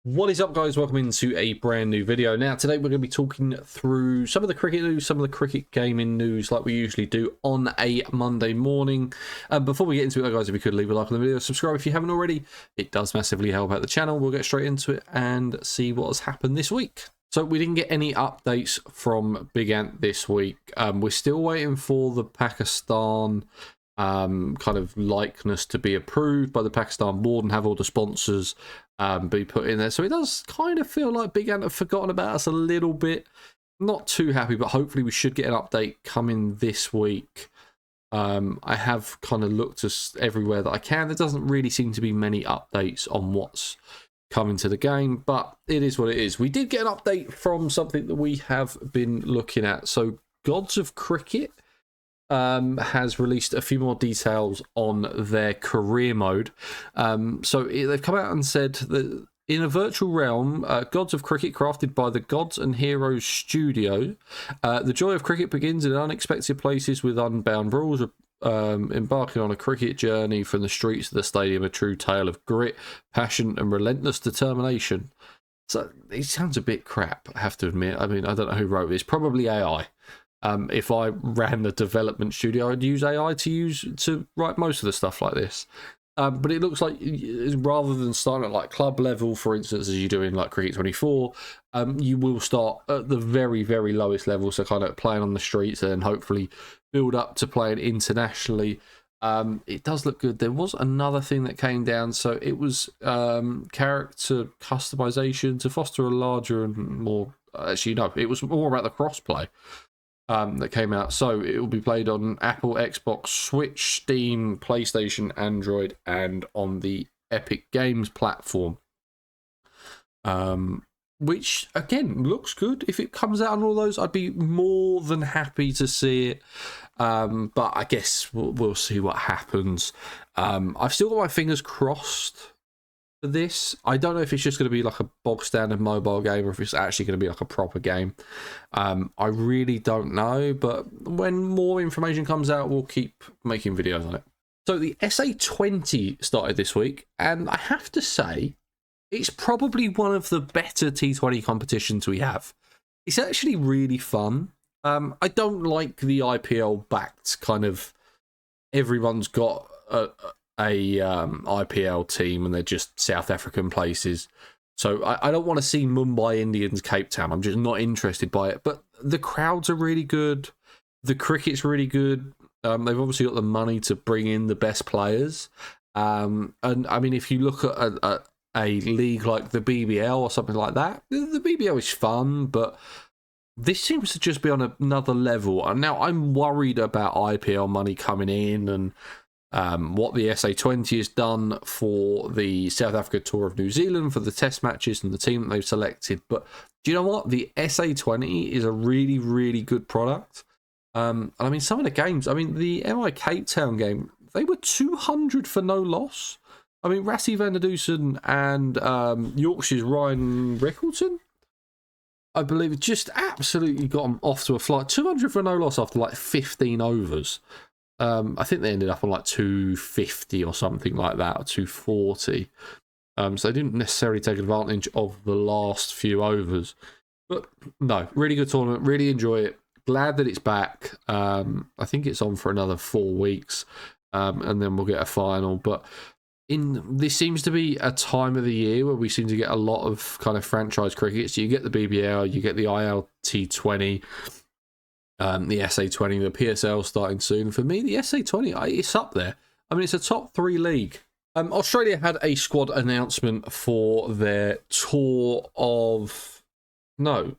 What is up, guys? Welcome into a brand new video. Now today we're going to be talking through some of the cricket news, some of the cricket gaming news like we usually do on a Monday morning. Before we get into it though, guys, if you could leave a like on the video, subscribe if you haven't already, it does massively help out the channel. We'll get straight into it and see what has happened this week. So we didn't get any updates from Big Ant this week. We're still waiting for the Pakistan kind of likeness to be approved by the Pakistan board and have all the sponsors be put in there. So it does kind of feel like Big Ant have forgotten about us a little bit. Not too happy, but hopefully we should get an update coming this week. I have kind of looked everywhere that I can. There doesn't really seem to be many updates on what's coming to the game, but it is what it is. We did get an update from something that we have been looking at. So Gods of Cricket has released a few more details on their career mode. So they've come out and said that in a virtual realm, Gods of Cricket, crafted by the Gods and Heroes studio, the joy of cricket begins in unexpected places with unbound rules, embarking on a cricket journey from the streets to the stadium, a true tale of grit, passion and relentless determination. So it sounds a bit crap, I have to admit. I mean, I don't know who wrote this, probably AI. If I ran the development studio, I'd use AI to write most of the stuff like this. But it looks like rather than starting at like club level, for instance, as you do in like Cricket 24, you will start at the very, very lowest level. So kind of playing on the streets and then hopefully build up to playing internationally. It does look good. There was another thing that came down. So it was character customization to foster a larger and more, actually, no, it was more about the crossplay. That came out. So it will be played on Apple, Xbox, Switch, Steam, PlayStation, Android, and on the Epic Games platform. Which, again, looks good. If it comes out on all those, I'd be more than happy to see it. But I guess we'll see what happens. I've still got my fingers crossed for this. I don't know if it's just going to be like a bog standard mobile game or if it's actually going to be like a proper game. I really don't know, but when more information comes out, we'll keep making videos on it. So the SA20 started this week, and I have to say, it's probably one of the better T20 competitions we have. It's actually really fun. I don't like the IPL backed kind of, everyone's got a IPL team and they're just South African places. So I don't want to see Mumbai Indians, Cape Town. I'm just not interested by it. But the crowds are really good. The cricket's really good. They've obviously got the money to bring in the best players. And I mean, if you look at a league like the BBL or something like that, the BBL is fun, but this seems to just be on another level. And now I'm worried about IPL money coming in and what the SA20 has done for the South Africa Tour of New Zealand, for the test matches and the team that they've selected. But do you know what? The SA20 is a really, really good product. And I mean, some of the games, I mean, the MI Cape Town game, they were 200 for no loss. I mean, Rassie van der Dusen and Yorkshire's Ryan Rickleton, I believe, just absolutely got them off to a flight. 200 for no loss after like 15 overs. I think they ended up on like 250 or something like that, or 240. So they didn't necessarily take advantage of the last few overs. But no, really good tournament. Really enjoy it. Glad that it's back. I think it's on for another 4 weeks, and then we'll get a final. But this seems to be a time of the year where we seem to get a lot of kind of franchise cricket. So you get the BBL, you get the ILT20. The SA20, the PSL starting soon. For me, the SA20, it's up there. I mean, it's a top 3 league. Australia had a squad announcement for their tour of... No.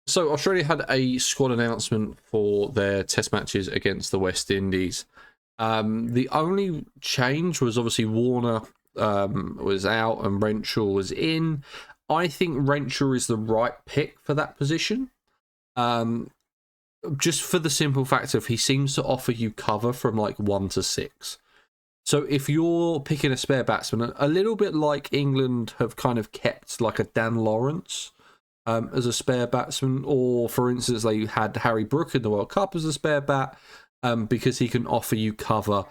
So Australia had a squad announcement for their test matches against the West Indies. The only change was obviously Warner was out and Renshaw was in. I think Renshaw is the right pick for that position. Just for the simple fact of he seems to offer you cover from like 1 to 6. So if you're picking a spare batsman, a little bit like England have kind of kept like a Dan Lawrence as a spare batsman, or for instance, they had Harry Brook in the World Cup as a spare bat, because he can offer you cover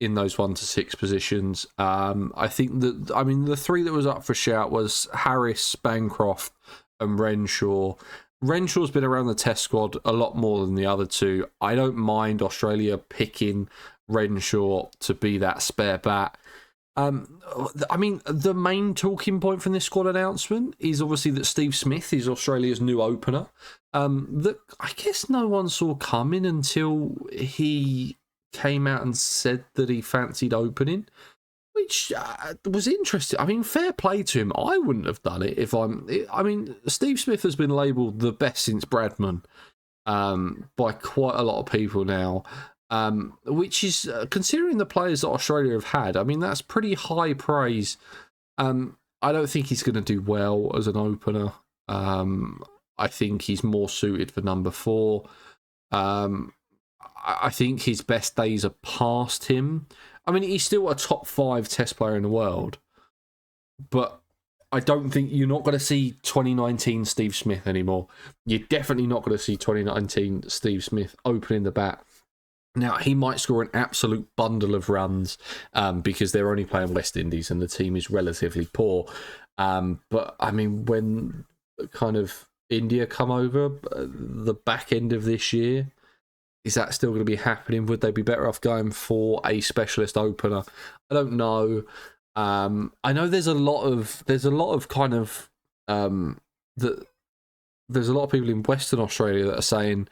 in those 1 to 6 positions. I think that, I mean, the 3 that was up for shout was Harris, Bancroft, and Renshaw. Renshaw's been around the test squad a lot more than the other 2. I don't mind Australia picking Renshaw to be that spare bat. I mean, the main talking point from this squad announcement is obviously that Steve Smith is Australia's new opener. That I guess no one saw coming until he came out and said that he fancied opening, which was interesting. I mean, fair play to him. I wouldn't have done it if I mean, Steve Smith has been labelled the best since Bradman by quite a lot of people now. Which is, considering the players that Australia have had, I mean, that's pretty high praise. I don't think he's going to do well as an opener. I think he's more suited for number 4. I think his best days are past him. I mean, he's still a top 5 test player in the world, but I don't think you're not going to see 2019 Steve Smith anymore. You're definitely not going to see 2019 Steve Smith opening the bat. Now, he might score an absolute bundle of runs because they're only playing West Indies and the team is relatively poor. But, I mean, when kind of India come over the back end of this year, is that still going to be happening? Would they be better off going for a specialist opener? I don't know. I know there's a lot of kind of there's a lot of people in Western Australia that are saying,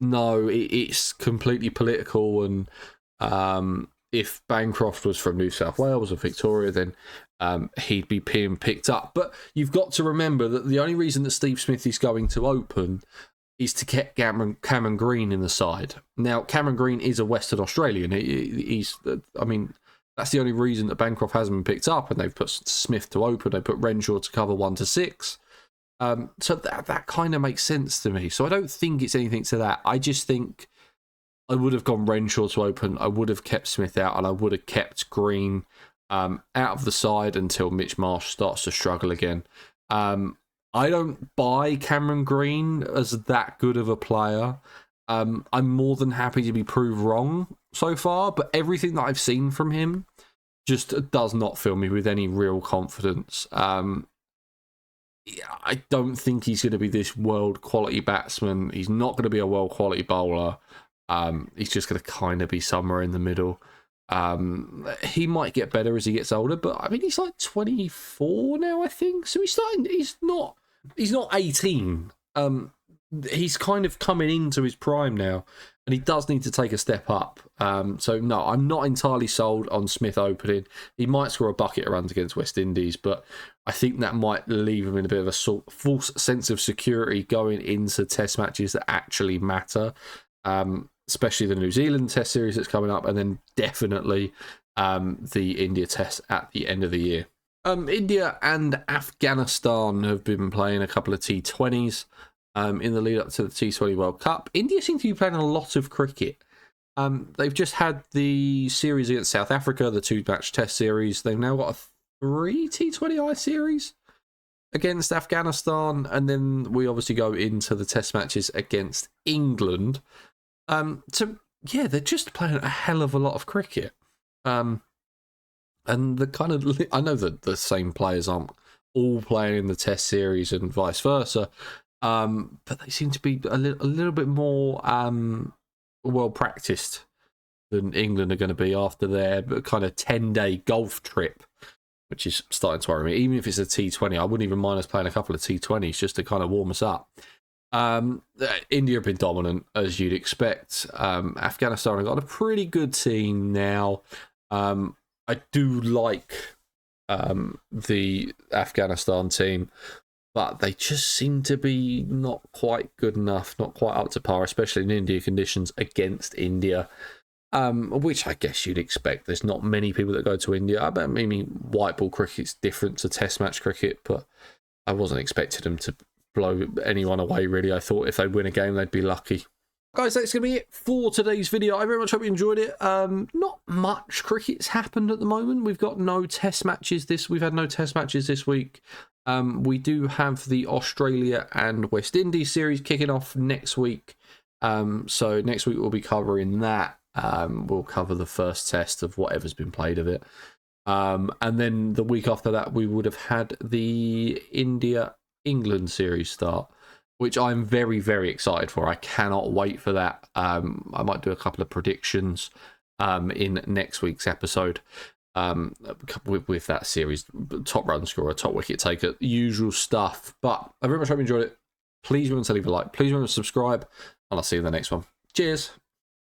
no, it's completely political, and if Bancroft was from New South Wales or Victoria, then he'd be being picked up. But you've got to remember that the only reason that Steve Smith is going to open is to get Cameron Green in the side. Now, Cameron Green is a Western Australian. I mean, that's the only reason that Bancroft hasn't been picked up, and they've put Smith to open. They put Renshaw to cover 1 to 6. So that kind of makes sense to me. So I don't think it's anything to that. I just think I would have gone Renshaw to open. I would have kept Smith out, and I would have kept Green out of the side until Mitch Marsh starts to struggle again. I don't buy Cameron Green as that good of a player. I'm more than happy to be proved wrong so far, but everything that I've seen from him just does not fill me with any real confidence. I don't think he's going to be this world quality batsman. He's not going to be a world quality bowler. He's just going to kind of be somewhere in the middle. He might get better as he gets older, but I mean, he's like 24 now, I think. So he's not 18. He's kind of coming into his prime now, and he does need to take a step up. So no, I'm not entirely sold on Smith opening. He might score a bucket of runs against West Indies, but I think that might leave him in a bit of a false sense of security going into test matches that actually matter, especially the New Zealand test series that's coming up, and then definitely the India test at the end of the year. India and Afghanistan have been playing a couple of T20s in the lead up to the T20 World Cup. India seem to be playing a lot of cricket. They've just had the series against South Africa, the 2-match test series. They've now got a 3 T20I series against Afghanistan, and then we obviously go into the test matches against England. So yeah, they're just playing a hell of a lot of cricket. And the kind of, I know that the same players aren't all playing in the test series and vice versa, but they seem to be a little bit more well practiced than England are going to be after their kind of 10-day golf trip, which is starting to worry me. Even if it's a T20, I wouldn't even mind us playing a couple of T20s just to kind of warm us up. India have been dominant, as you'd expect. Afghanistan have got a pretty good team now. I do like the Afghanistan team, but they just seem to be not quite good enough, not quite up to par, especially in India conditions against India, which I guess you'd expect. There's not many people that go to India. I mean, white ball cricket's different to test match cricket, but I wasn't expecting them to blow anyone away, really. I thought if they win a game, they'd be lucky. Guys, that's going to be it for today's video. I very much hope you enjoyed it. Not much cricket's happened at the moment. We've got no test matches we've had no test matches this week. We do have the Australia and West Indies series kicking off next week. So next week we'll be covering that. We'll cover the first test of whatever's been played of it. And then the week after that, we would have had the India-England series start, which I'm very, very excited for. I cannot wait for that. I might do a couple of predictions in next week's episode with that series. Top run scorer, top wicket taker, usual stuff. But I very much hope you enjoyed it. Please remember to leave a like. Please remember to subscribe. And I'll see you in the next one. Cheers.